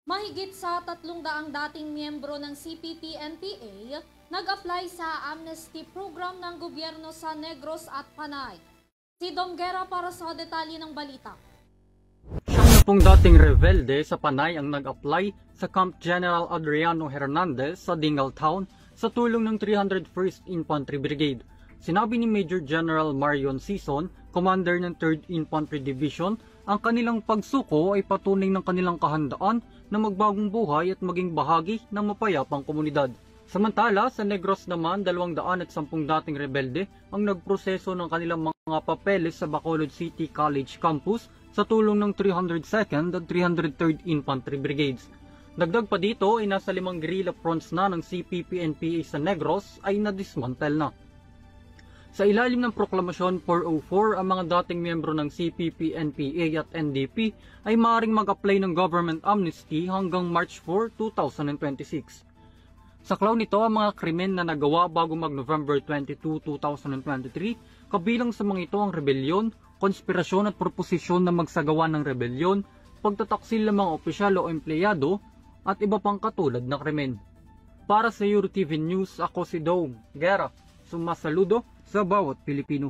Mahigit sa 300 dating miyembro ng CPP-NPA nag-apply sa amnesty program ng gobyerno sa Negros at Panay. Si Dom Guerra para sa detalye ng balita. Siyam na dating rebelde sa Panay ang nag-apply sa Camp General Adriano Hernandez sa Dingal Town sa tulong ng 301st Infantry Brigade. Sinabi ni Major General Marion Sison, commander ng 3rd Infantry Division, ang kanilang pagsuko ay patunay ng kanilang kahandaan na magbagong buhay at maging bahagi ng mapayapang komunidad. Samantala, sa Negros naman, 210 dating rebelde ang nagproseso ng kanilang mga papeles sa Bacolod City College Campus sa tulong ng 302nd at 303rd Infantry Brigades. Dagdag pa dito ay nasa 5 guerrilla fronts na ng CPP-NPA sa Negros ay nadismantel na. Sa ilalim ng Proklamasyon 404, ang mga dating miyembro ng CPP, NPA at NDP ay maaaring mag-apply ng government amnesty hanggang March 4, 2026. Saklaw nito ang mga krimen na nagawa bago mag-November 22, 2023, kabilang sa mga ito ang rebelyon, konspirasyon at proposisyon na magsagawa ng rebelyon, pagtataksil ng mga opisyal o empleyado, at iba pang katulad na krimen. Para sa EuroTV News, ako si Dom Guerra, sumasaludo sa bawat Pilipino.